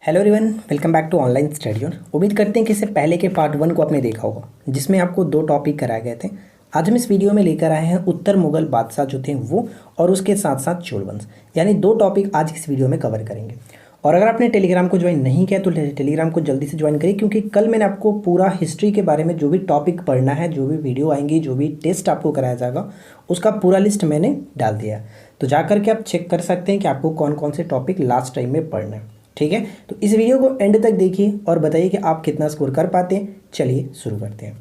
Hello everyone, welcome back to online study on. उम्मीद करते हैं कि इससे पहले के पार्ट 1 को आपने देखा होगा, जिसमें आपको 2 टॉपिक कराए गए थे। आज हम इस वीडियो में लेकर आए हैं उत्तर मुगल बादशाह जो थे वो, और उसके साथ साथ चोल वंश, यानी 2 टॉपिक आज इस वीडियो में कवर करेंगे। और अगर आपने टेलीग्राम को ज्वाइन नहीं किया तो टेलीग्राम को जल्दी से ज्वाइन करिए, क्योंकि कल मैंने आपको पूरा हिस्ट्री के बारे में जो भी टॉपिक पढ़ना है, जो भी वीडियो आएंगी, जो भी टेस्ट आपको कराया जाएगा, उसका पूरा लिस्ट मैंने डाल दिया है। तो जा करके आप चेक कर सकते हैं कि आपको कौन कौन से टॉपिक लास्ट टाइम में पढ़ना है। ठीक है, तो इस वीडियो को एंड तक देखिए और बताइए कि आप कितना स्कोर कर पाते हैं। चलिए शुरू करते हैं।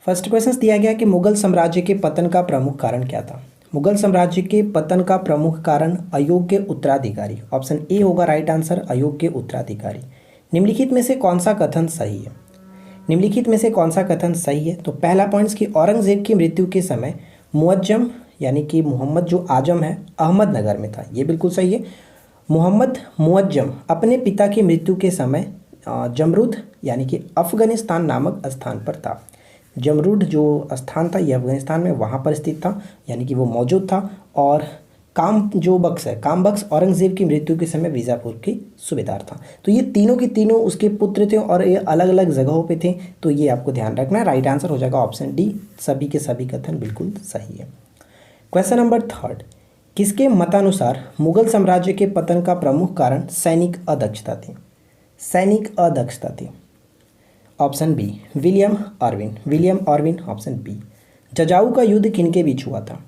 फर्स्ट क्वेश्चन दिया गया कि मुगल साम्राज्य के पतन का प्रमुख कारण क्या था। मुगल साम्राज्य के पतन का प्रमुख कारण अयोग्य उत्तराधिकारी। ऑप्शन ए होगा राइट आंसर, अयोग्य उत्तराधिकारी। निम्नलिखित में से कौन सा कथन सही है? निम्नलिखित में से कौन सा कथन सही है? तो पहला पॉइंट कि औरंगजेब की मृत्यु के समय मुअज्जम यानी कि मोहम्मद जो आजम है अहमदनगर में था, ये बिल्कुल सही है। मोहम्मद मुअज्जम अपने पिता की मृत्यु के समय जमरूद यानी कि अफगानिस्तान नामक स्थान पर था। जमरूद जो स्थान था ये अफगानिस्तान में वहाँ पर स्थित था, यानी कि वो मौजूद था। और काम जो बख्श है, काम बख्श औरंगजेब की मृत्यु के समय बीजापुर की सूबेदार था। तो ये तीनों के तीनों उसके पुत्र थे और ये अलग अलग जगहों पे थे, तो ये आपको ध्यान रखना है। राइट आंसर हो जाएगा ऑप्शन डी, सभी के सभी कथन बिल्कुल सही है। क्वेश्चन नंबर 3, किसके मतानुसार मुगल साम्राज्य के पतन का प्रमुख कारण सैनिक अदक्षता थी? सैनिक अदक्षता थी। Option B William Irvine. William Irvine option B. Jajau का युद्ध किनके बीच हुआ था?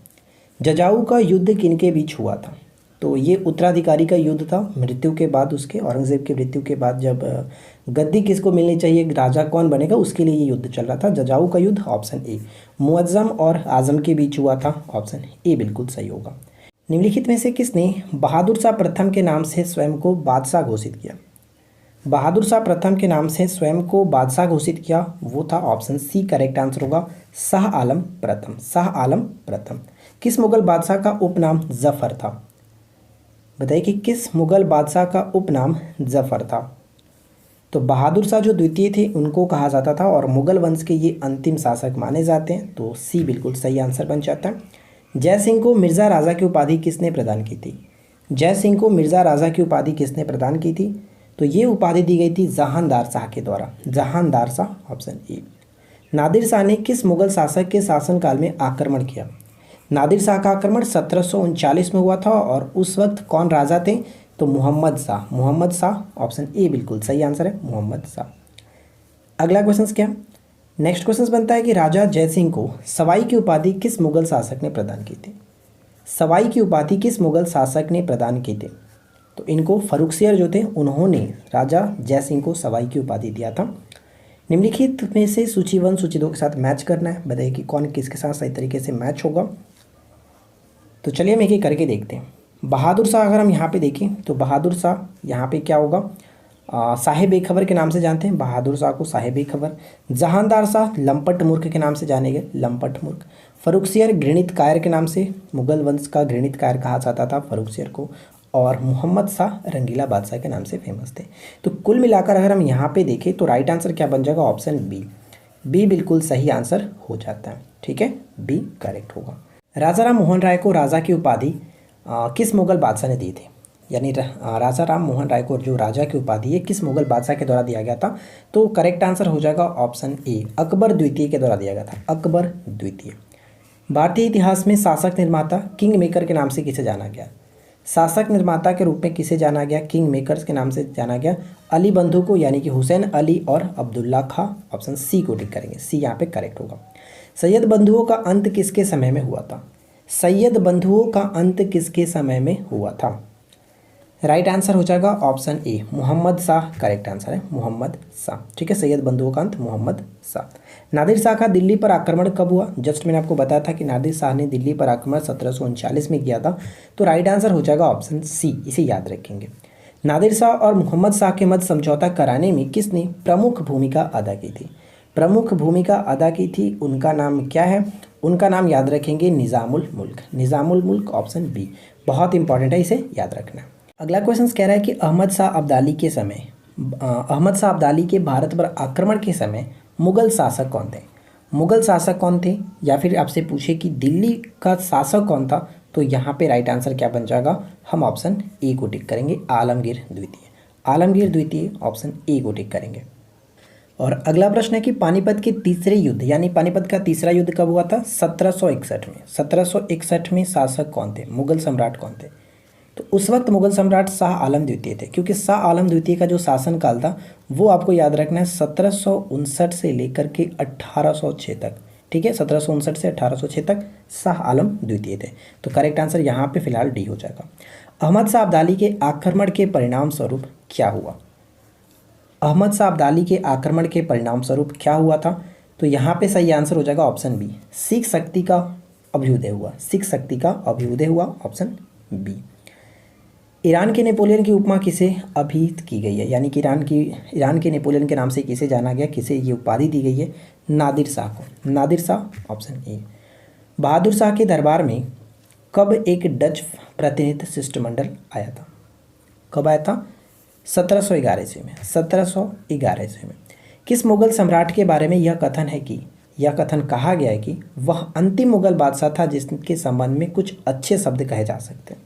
जजाऊ का युद्ध किनके बीच हुआ था? तो ये उत्तराधिकारी का युद्ध था। मृत्यु के बाद उसके, औरंगजेब की मृत्यु के बाद जब गद्दी किसको मिलनी चाहिए, राजा कौन बनेगा, उसके लिए ये युद्ध चल रहा था। जजाऊ का युद्ध ऑप्शन ए। मुअज्जम और आजम के बीच हुआ था। ऑप्शन ए बिल्कुल सही होगा। निम्नलिखित में से किसने बहादुर शाह प्रथम के नाम से स्वयं को बादशाह घोषित किया? बहादुर शाह प्रथम के नाम से स्वयं को बादशाह घोषित किया, वो था ऑप्शन सी करेक्ट आंसर होगा, शाह आलम प्रथम। शाह आलम प्रथम। किस मुगल बादशाह का उपनाम जफर था? बताइए कि किस मुगल बादशाह का उपनाम जफर था? तो बहादुर शाह जो द्वितीय थे उनको कहा जाता था, और मुगल वंश के ये अंतिम शासक माने जाते हैं, तो सी बिल्कुल सही आंसर बन जाता है। जय सिंह को मिर्ज़ा राजा की उपाधि किसने प्रदान की थी? जय सिंह को मिर्ज़ा राजा की उपाधि किसने प्रदान की थी? तो ये उपाधि दी गई थी जहानदार शाह के द्वारा। जहानदार शाह ऑप्शन ए। नादिर शाह ने किस मुगल शासक के शासनकाल में आक्रमण किया? नादिर शाह का आक्रमण 1739 में हुआ था, और उस वक्त कौन राजा थे? तो मोहम्मद शाह। मोहम्मद शाह ऑप्शन ए बिल्कुल सही आंसर है, मोहम्मद शाह। अगला क्वेश्चन क्या? नेक्स्ट क्वेश्चन बनता है कि राजा जयसिंह को सवाई की उपाधि किस मुगल शासक ने प्रदान की थी? सवाई की उपाधि किस मुगल शासक ने प्रदान की थी? तो इनको फर्रुखसियर जो थे उन्होंने राजा जयसिंह को सवाई की उपाधि दिया था। निम्नलिखित में से सूची 1 सूची 2 के साथ मैच करना है। बताइए कि कौन किसके साथ सही तरीके से मैच होगा। तो चलिए हम एक एक करके देखते हैं। बहादुर शाह अगर हम यहाँ पे देखें तो बहादुर शाह यहाँ पे क्या होगा, साहिब ए खबर के नाम से जानते हैं बहादुर शाह को, साहिब ए खबर। जहानदार शाह लंपट मूर्ख के नाम से जाने गए, लंपट मूर्ख। फर्रुखसियर घृणित कायर के नाम से, मुगल वंश का घृणित कायर कहा जाता था फर्रुखसियर को। और मोहम्मद शाह रंगीला बादशाह के नाम से फेमस थे। तो कुल मिलाकर अगर हम यहाँ पे देखें तो राइट आंसर क्या बन जाएगा, ऑप्शन बी। बी बिल्कुल सही आंसर हो जाता है। ठीक है, बी करेक्ट होगा। राजा राम मोहन राय को राजा की उपाधि किस मुगल बादशाह ने दी थी? यानी राजा राम मोहन राय को जो राजा की उपाधि है किस मुगल बादशाह के द्वारा दिया गया था? तो करेक्ट आंसर हो जाएगा ऑप्शन ए, अकबर द्वितीय के द्वारा दिया गया था, अकबर द्वितीय। भारतीय इतिहास में शासक निर्माता किंग मेकर के नाम से किसे जाना गया? शासक निर्माता के रूप में किसे जाना गया? किंग मेकर्स के नाम से जाना गया अली बंधु को, यानी कि हुसैन अली और अब्दुल्ला खां। ऑप्शन सी को टिक करेंगे, सी यहाँ पे करेक्ट होगा। सैयद बंधुओं का अंत किसके समय में हुआ था? सैयद बंधुओं का अंत किसके समय में हुआ था? राइट आंसर हो जाएगा option A, Mohammad Shah correct answer है, मोहम्मद शाह। ठीक है, सैयद बंधुओं का अंत मोहम्मद शाह। नादिर शाह का दिल्ली पर आक्रमण कब हुआ? जस्ट मैंने आपको बताया था कि नादिर शाह ने दिल्ली पर आक्रमण 1739 में किया था। तो राइट आंसर हो जाएगा ऑप्शन सी, इसे याद रखेंगे। नादिर शाह और मोहम्मद शाह के मध्य समझौता कराने में किसने प्रमुख भूमिका अदा की थी? प्रमुख भूमिका अदा की थी, उनका नाम क्या है? उनका नाम याद रखेंगे निज़ामुल मुल्क। निज़ामुल मुल्क ऑप्शन बी, बहुत इंपॉर्टेंट है, इसे याद रखना। अगला क्वेश्चन कह रहा है कि अहमद शाह अब्दाली के समय, अहमद शाह अब्दाली के भारत पर आक्रमण के समय मुगल शासक कौन थे? मुगल शासक कौन थे? या फिर आपसे पूछे कि दिल्ली का शासक कौन था, तो यहाँ पे राइट आंसर क्या बन जाएगा, हम ऑप्शन ए को टिक करेंगे, आलमगीर द्वितीय। आलमगीर द्वितीय, ऑप्शन ए को टिक करेंगे। और अगला प्रश्न है कि पानीपत के तीसरे युद्ध यानी पानीपत का तीसरा युद्ध कब हुआ था? 1761 में। 1761 में शासक कौन थे, मुगल सम्राट कौन थे? तो उस वक्त मुगल सम्राट शाह आलम द्वितीय थे, क्योंकि शाह आलम द्वितीय का जो शासनकाल था वो आपको याद रखना है 1759 से लेकर के 1806 तक। ठीक है, 1759 से 1806 तक शाह आलम द्वितीय थे। तो करेक्ट आंसर यहाँ पे फिलहाल डी हो जाएगा। अहमद शाह अब्दाली के आक्रमण के परिणाम स्वरूप क्या हुआ? अहमद शाह अब्दाली के आक्रमण के परिणाम स्वरूप क्या हुआ था? तो यहाँ पे सही आंसर हो जाएगा ऑप्शन बी, सिख शक्ति का अभ्युदय हुआ। सिख शक्ति का अभ्युदय हुआ, ऑप्शन बी। ईरान के नेपोलियन की उपमा किसे अभिहित की गई है, यानी कि ईरान के नेपोलियन के नाम से किसे जाना गया, किसे ये उपाधि दी गई है? नादिर शाह को। Nadir Shah, option A. बहादुर शाह के दरबार में कब एक डच प्रतिनिधि शिष्टमंडल आया था? कब आया था? 1711 ईस्वी में। 1711 ईस्वी में। किस मुगल सम्राट के बारे में यह कथन कहा गया है कि वह अंतिम मुगल बादशाह था जिसके संबंध में कुछ अच्छे शब्द कहे जा सकते हैं?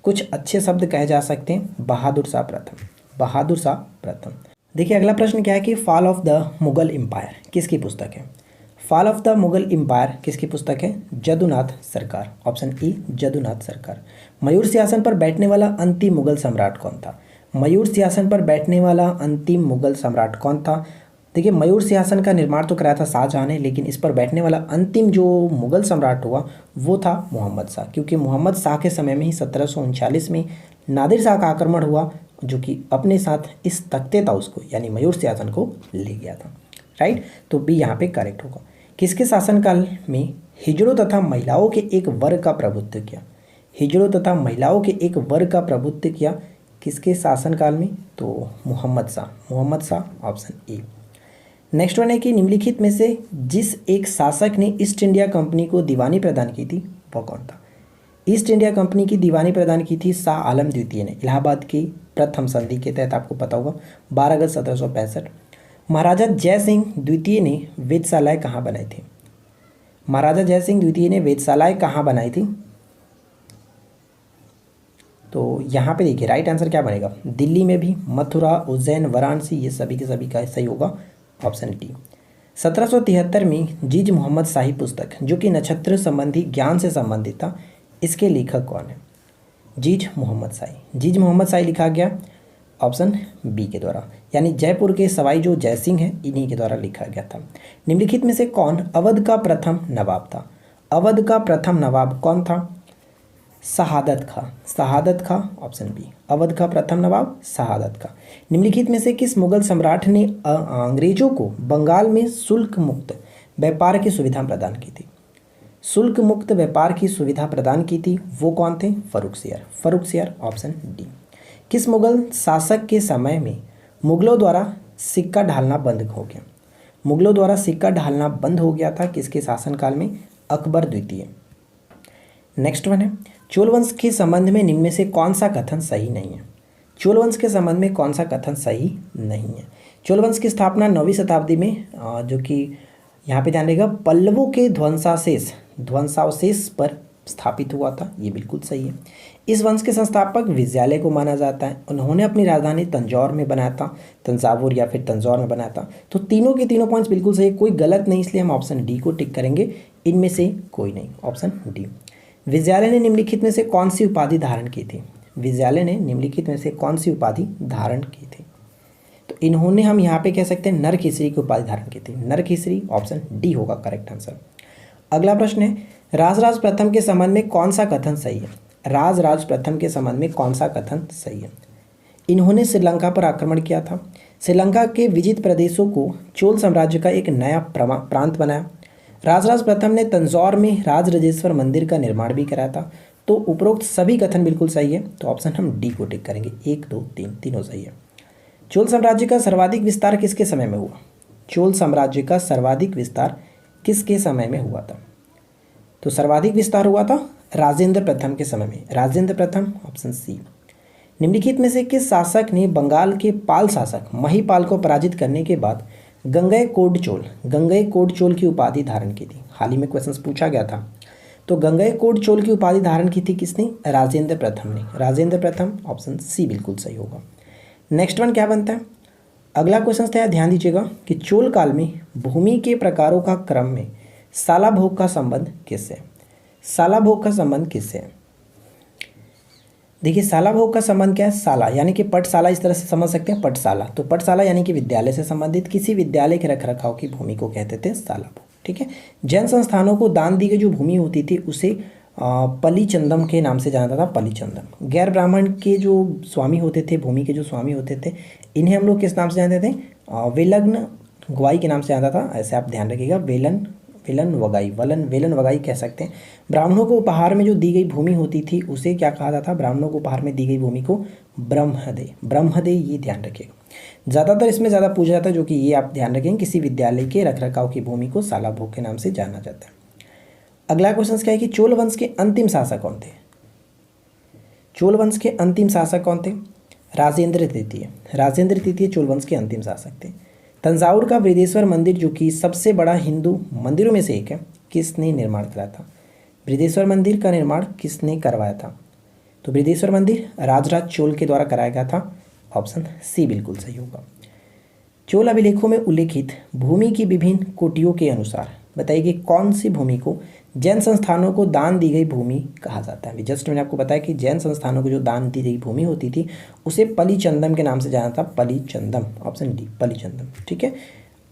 कुछ अच्छे शब्द कहे जा सकते हैं? बहादुर शाह प्रथम। बहादुर शाह प्रथम। देखिए अगला प्रश्न क्या है कि fall of the Mughal empire किसकी पुस्तक है? Fall of the Mughal empire किसकी पुस्तक है? जदुनाथ सरकार, ऑप्शन ई जदुनाथ सरकार। मयूर सिंहासन पर बैठने वाला अंतिम मुगल सम्राट कौन था? मयूर सिंहासन पर बैठने वाला अंतिम मुगल सम्राट कौन था? देखिए मयूर सिंहासन का निर्माण तो कराया था शाहजहाँ ने, लेकिन इस पर बैठने वाला अंतिम जो मुगल सम्राट हुआ वो था मोहम्मद शाह, क्योंकि मोहम्मद शाह के समय में ही 1739 में नादिर शाह का आक्रमण हुआ, जो कि अपने साथ इस तख्ते था उसको यानी मयूर सिंहासन को ले गया था। राइट, तो बी यहाँ पे करेक्ट होगा। किसके शासनकाल में हिजड़ों तथा महिलाओं के एक वर्ग का प्रभुत्व किया? हिजड़ों तथा महिलाओं के एक वर्ग का प्रभुत्व किया किसके शासनकाल में? तो Mohammad Shah. Mohammad Shah, option A. Next one है कि निम्नलिखित में से जिस एक शासक ने ईस्ट इंडिया कंपनी को दीवानी प्रदान की थी वह कौन था? ईस्ट इंडिया कंपनी की दीवानी प्रदान की थी शाह आलम द्वितीय ने, इलाहाबाद की प्रथम संधि के तहत, आपको पता होगा 12 अगस्त 1765। महाराजा जय सिंह द्वितीय ने वेधशालाएँ कहाँ बनाई थी? महाराजा जय सिंह द्वितीय ने वेधशालाएँ कहाँ बनाई थी? तो यहाँ पे देखिए राइट आंसर क्या बनेगा? दिल्ली में भी, मथुरा, उज्जैन, वाराणसी, ये सभी के सभी का सही होगा, ऑप्शन डी। 1773 में जीज मोहम्मद शाही पुस्तक जो कि नक्षत्र संबंधी ज्ञान से संबंधित था, इसके लेखक कौन है? जीज मोहम्मद शाही। जीज मोहम्मद शाही लिखा गया ऑप्शन बी के द्वारा, यानी जयपुर के सवाई जो जयसिंह हैं इन्हीं के द्वारा लिखा गया था। निम्नलिखित में से कौन अवध का प्रथम नवाब था? अवध का प्रथम नवाब कौन था? शहादत खां। शहादत खां, ऑप्शन बी। अवध का प्रथम नवाब शहादत खां। निम्नलिखित में से किस मुगल सम्राट ने अंग्रेजों को बंगाल में शुल्क मुक्त व्यापार की सुविधा प्रदान की थी? शुल्क मुक्त व्यापार की सुविधा प्रदान की थी वो कौन थे? फर्रुखसियर। Farrukhsiyar, option D. किस मुगल शासक के समय में मुगलों द्वारा सिक्का ढालना बंद हो गया? मुगलों द्वारा सिक्का ढालना बंद हो गया था किसके शासनकाल में? अकबर द्वितीय। नेक्स्ट वन है चोल वंश के संबंध में निम्न में से कौन सा कथन सही नहीं है? चोल वंश के संबंध में कौन सा कथन सही नहीं है? चोल वंश की स्थापना 9वीं शताब्दी में जो कि यहाँ पे ध्यान देगा पल्लवों के ध्वंसावशेष पर स्थापित हुआ था, ये बिल्कुल सही है। इस वंश के संस्थापक विजयालय को माना जाता है। उन्होंने अपनी राजधानी तंजौर में बनाया था, तंजावुर या फिर तंजौर में बनाया था। तो तीनों के तीनों पॉइंट्स बिल्कुल सही है, कोई गलत नहीं, इसलिए हम ऑप्शन डी को टिक करेंगे। इनमें से कोई नहीं, ऑप्शन डी। विजयालय ने निम्नलिखित में से कौन सी उपाधि धारण की थी? विजयालय ने निम्नलिखित में से कौन सी उपाधि धारण की थी? तो इन्होंने हम यहाँ पे कह सकते हैं नरकेसरी की उपाधि धारण की थी। नरकेसरी, ऑप्शन डी होगा करेक्ट आंसर। अगला प्रश्न है राजराज प्रथम के संबंध में कौन सा कथन सही है? राजराज प्रथम के संबंध में कौन सा कथन सही है? इन्होंने श्रीलंका पर आक्रमण किया था। श्रीलंका के विजित प्रदेशों को चोल साम्राज्य का एक नया प्रांत बनाया। राजराज प्रथम ने तंजौर में राजराजेश्वर मंदिर का निर्माण भी कराया था। तो उपरोक्त सभी कथन बिल्कुल सही है, तो ऑप्शन हम डी को टिक करेंगे। 1, 2, 3 तीनों सही है। चोल साम्राज्य का सर्वाधिक विस्तार किसके समय में हुआ? चोल साम्राज्य का सर्वाधिक विस्तार किसके समय में हुआ था? तो सर्वाधिक विस्तार हुआ था राजेंद्र प्रथम के समय में। राजेंद्र प्रथम, ऑप्शन सी। निम्नलिखित में से किस शासक ने बंगाल के पाल शासक महिपाल को पराजित करने के बाद गंगई कोड चोल की उपाधि धारण की थी? हाल ही में क्वेश्चंस पूछा गया था। तो गंगई कोड चोल की उपाधि धारण की थी किसने? राजेंद्र प्रथम ने। राजेंद्र प्रथम, ऑप्शन सी बिल्कुल सही होगा। नेक्स्ट वन क्या बनता है, अगला क्वेश्चन था, ध्यान दीजिएगा कि चोल काल में भूमि के प्रकारों का क्रम में सालाभोग का संबंध किससे है? सालाभोग का संबंध किससे है? देखिए सालाभोग का संबंध क्या है, साला यानी कि पटशाला, इस तरह से समझ सकते हैं पटशाला, तो पटशाला यानी कि विद्यालय से संबंधित किसी विद्यालय के रखरखाव की भूमि को कहते थे सालाभोग। ठीक है, जैन संस्थानों को दान दी गई जो भूमि होती थी उसे पलीचंदम के नाम से जाना जाता था, पलीचंदम। गैर ब्राह्मण के जो स्वामी होते थे, भूमि के जो स्वामी होते थे, इन्हें हम लोग किस नाम से जानते थे, वेलग्न गवाई के नाम से जानता था, ऐसे आप ध्यान रखिएगा, वेलन वगाई कह सकते हैं। ब्राह्मणों को उपहार में जो दी गई भूमि होती थी उसे क्या कहा जाता था, ब्राह्मणों को उपहार में दी गई भूमि को ब्रह्मदे, ये ध्यान रखिएगा। ज़्यादातर इसमें ज़्यादा पूछा जाता है, जो कि ये आप ध्यान रखें, किसी विद्यालय के रखरखाव की भूमि को सालाभोग के नाम से जाना जाता है। अगला क्वेश्चन क्या है कि चोल वंश के अंतिम शासक कौन थे? चोल वंश के अंतिम शासक कौन थे? राजेंद्र तृतीय चोल वंश के अंतिम शासक थे। तंजावुर का बृहदेश्वर मंदिर, जो कि सबसे बड़ा हिंदू मंदिरों में से एक है, किसने निर्माण कराया था? बृहदेश्वर मंदिर का निर्माण किसने करवाया था? तो बृहदेश्वर मंदिर राजराज चोल के द्वारा कराया गया था, ऑप्शन सी बिल्कुल सही होगा। चोल अभिलेखों में उल्लेखित भूमि की विभिन्न कोटियों के अनुसार बताइए कि कौन सी भूमि को जैन संस्थानों को दान दी गई भूमि कहा जाता है? जस्ट मैंने आपको बताया कि जैन संस्थानों को जो दान दी गई भूमि होती थी उसे पलीचंदम के नाम से जाना था, पलीचंदम, ऑप्शन डी पलीचंदम। ठीक है,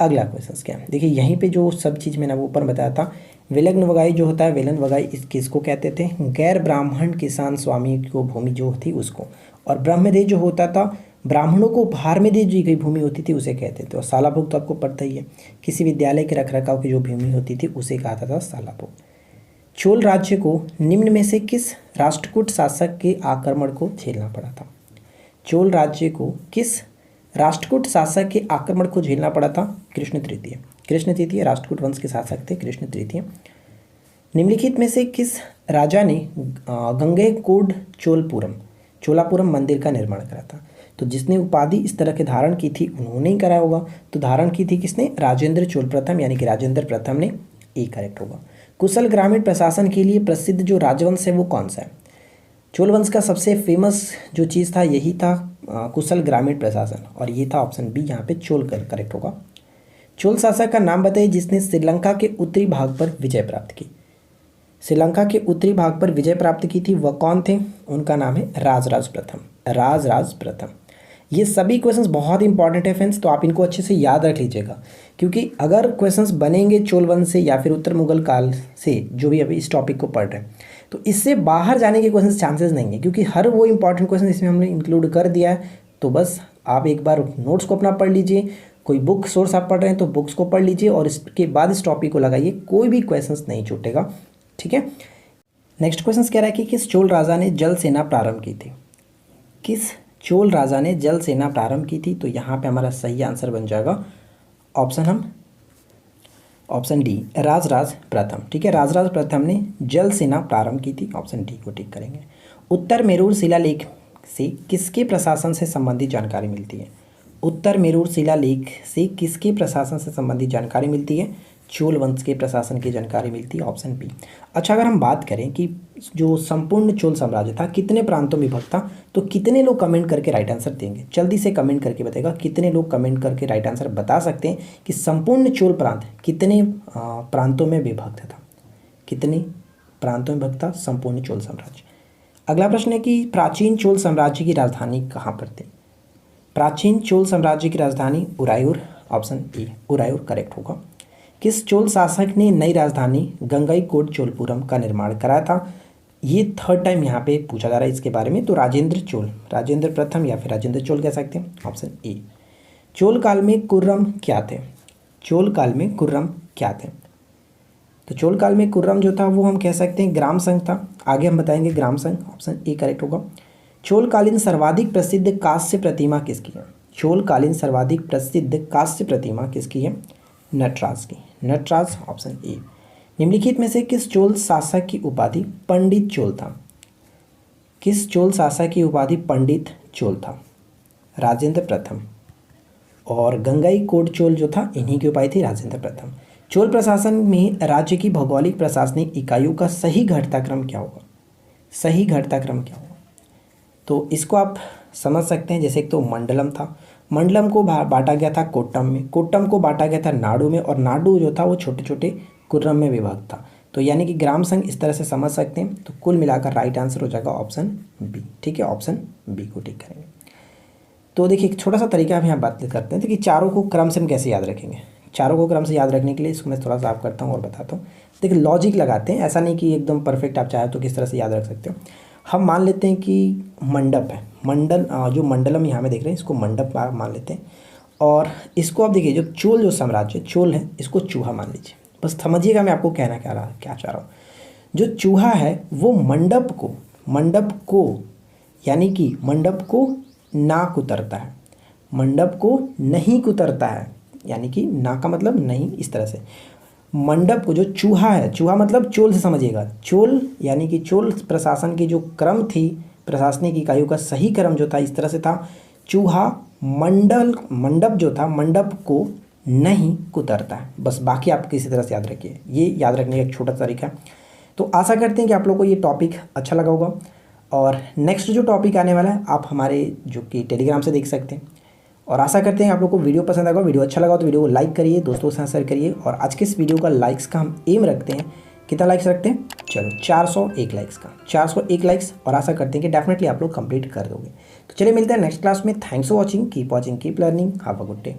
अगला क्वेश्चन क्या है, देखिए यहीं पे जो सब चीज़ मैंने ऊपर बताया था, वेलन वगाई जो होता है, वेलन वगाई किसको कहते थे? गैर ब्राह्मण किसान स्वामी को भूमि जो थी उसको, और ब्रह्मदेव जो होता था ब्राह्मणों को उपहार में दी गई भूमि होती थी उसे कहते थे। और सालाभोग तो आपको पता ही है, किसी विद्यालय के रखरखाव की जो भूमि होती थी उसे कहा था सालाभोग। चोल राज्य को निम्न में से किस राष्ट्रकूट शासक के आक्रमण को झेलना पड़ा था? चोल राज्य को किस राष्ट्रकूट शासक के आक्रमण को झेलना पड़ा था? कृष्ण तृतीय राष्ट्रकूट वंश के शासक थे कृष्ण तृतीय। निम्नलिखित में से किस राजा ने गंगैकोंड चोलापुरम मंदिर का निर्माण करा था? तो जिसने उपाधि इस तरह के धारण की थी उन्होंने ही कराया होगा, तो धारण की थी किसने? राजेंद्र चोल प्रथम, यानी कि राजेंद्र प्रथम ने, ए करेक्ट होगा। कुशल ग्रामीण प्रशासन के लिए प्रसिद्ध जो राजवंश है वो कौन सा है? चोल वंश का सबसे फेमस जो चीज़ था यही था कुशल ग्रामीण प्रशासन, और ये था ऑप्शन बी, यहाँ पे चोल करेक्ट होगा। चोल शासक का नाम बताइए जिसने श्रीलंका के उत्तरी भाग पर विजय प्राप्त की। श्रीलंका के उत्तरी भाग पर विजय प्राप्त की थी, वह कौन थे? उनका नाम है राजराज प्रथम। ये सभी क्वेश्चंस बहुत इंपॉर्टेंट है फ्रेंड्स, तो आप इनको अच्छे से याद रख लीजिएगा, क्योंकि अगर क्वेश्चंस बनेंगे चोल वंश से या फिर उत्तर मुगल काल से, जो भी अभी इस टॉपिक को पढ़ रहे हैं, तो इससे बाहर जाने के क्वेश्चंस चांसेस नहीं है, क्योंकि हर वो इंपॉर्टेंट क्वेश्चन इसमें हमने इंक्लूड कर दिया है। तो बस आप एक बार नोट्स को अपना पढ़ लीजिए, कोई बुक सोर्स आप पढ़ रहे हैं तो बुक्स को पढ़ लीजिए, और इसके बाद इस टॉपिक को लगाइए, कोई भी क्वेश्चन नहीं छूटेगा। ठीक है, नेक्स्ट क्वेश्चन कह रहा है कि किस चोल राजा ने जल सेना प्रारंभ की थी? किस चोल राजा ने जल सेना प्रारंभ की थी? तो यहाँ पे हमारा सही आंसर बन जाएगा ऑप्शन डी, राजराज प्रथम। ठीक है, राजराज प्रथम ने जल सेना प्रारंभ की थी, ऑप्शन डी को टिक करेंगे। उत्तर मेरूर शिलालेख से किसके प्रशासन से संबंधित जानकारी मिलती है? उत्तर मेरूर शिलालेख से किसके प्रशासन से संबंधित जानकारी मिलती है? चोल वंश के प्रशासन की जानकारी मिलती है, ऑप्शन बी। अच्छा, अगर हम बात करें कि जो संपूर्ण चोल साम्राज्य था कितने प्रांतों में विभक्त था, तो कितने लोग कमेंट करके राइट आंसर देंगे? जल्दी से कमेंट करके बताएगा, कितने लोग कमेंट करके राइट आंसर बता सकते हैं कि संपूर्ण चोल प्रांत कितने प्रांतों में विभक्त था? कितने प्रांतों में विभक्त था संपूर्ण चोल साम्राज्य? अगला प्रश्न है कि प्राचीन चोल साम्राज्य की राजधानी कहाँ पर थी? प्राचीन चोल साम्राज्य की राजधानी उरायूर, ऑप्शन ए, उरायूर करेक्ट होगा। किस चोल शासक ने नई राजधानी गंगईकोंड चोलपुरम का निर्माण कराया था? ये थर्ड टाइम यहाँ पे पूछा जा रहा है इसके बारे में, तो राजेंद्र प्रथम या फिर राजेंद्र चोल कह सकते हैं, ऑप्शन ए। चोल काल में कुर्रम क्या थे? चोल काल में कुर्रम क्या थे? तो चोल काल में कुर्रम जो था वो हम कह सकते हैं ग्राम संघ था, आगे हम बताएंगे ग्राम संघ, ऑप्शन ए करेक्ट होगा। चोलकालीन सर्वाधिक प्रसिद्ध कांस्य प्रतिमा किसकी है? चोलकालीन सर्वाधिक प्रसिद्ध कांस्य प्रतिमा किसकी है? नटराज की, नटराज, ऑप्शन ए। निम्नलिखित में से किस चोल शासक की उपाधि पंडित चोल था? किस चोल शासक की उपाधि पंडित चोल था? राजेंद्र प्रथम। और गंगईकोंड चोल जो था इन्हीं की उपाधि थी राजेंद्र प्रथम। चोल प्रशासन में राज्य की भौगोलिक प्रशासनिक इकाइयों का सही घटनाक्रम क्या होगा? सही घटनाक्रम क्या होगा? तो इसको आप समझ सकते हैं। जैसे एक तो मंडलम था, मंडलम को बांटा गया था कोट्टम में, कोट्टम को बांटा गया था नाडु में, और नाडु जो था वो छोटे छोटे कुर्रम में विभक्त था। तो यानी कि ग्राम संघ इस तरह से समझ सकते हैं। तो कुल मिलाकर राइट आंसर हो जाएगा ऑप्शन बी। ठीक है, ऑप्शन बी को टिक करेंगे। तो देखिए एक छोटा सा तरीका हम यहाँ बात करते हैं, तो कि चारों को क्रम से हम कैसे याद रखेंगे। चारों को क्रम से याद रखने के लिए इसको मैं थोड़ा सा आप करता हूँ और बताता हूँ। देखिए लॉजिक लगाते हैं, ऐसा नहीं कि एकदम परफेक्ट आप चाहे तो किस तरह से याद रख सकते हो। हम मान लेते हैं कि मंडप है, जो मंडलम यहाँ में देख रहे हैं इसको मंडप मान लेते हैं, और इसको आप देखिए जो चोल जो साम्राज्य चोल है इसको चूहा मान लीजिए। बस समझिएगा मैं आपको कहना क्या चाह रहा हूँ। जो चूहा है वो मंडप को यानी कि मंडप को ना कुतरता है, मंडप को नहीं कुतरता है, यानी कि ना का मतलब नहीं, इस तरह से मंडप को जो चूहा है, चूहा मतलब चोल से समझिएगा, चोल यानी कि चोल प्रशासन की जो क्रम थी, प्रशासनिक इकाइयों का सही क्रम जो था इस तरह से था, चूहा मंडप जो था मंडप को नहीं कुतरता है। बस बाकी आप किसी तरह से याद रखिए, ये याद रखने का एक छोटा तरीका है। तो आशा करते हैं कि आप लोगों को ये टॉपिक अच्छा लगा होगा, और नेक्स्ट जो टॉपिक आने वाला है आप हमारे जो कि टेलीग्राम से देख सकते हैं। और आशा करते हैं आप लोगों को वीडियो पसंद आएगा। वीडियो अच्छा लगा तो वीडियो को लाइक करिए, दोस्तों के साथ शेयर करिए। और आज के इस वीडियो का लाइक्स का हम एम रखते हैं, कितना लाइक्स रखते हैं, चलो 401 लाइक्स का, 401 लाइक्स, और आशा करते हैं कि डेफिनेटली आप लोग कंप्लीट कर दोगे। तो चलिए मिलते हैं नेक्स्ट क्लास में। Thanks for watching, keep learning, have a good day.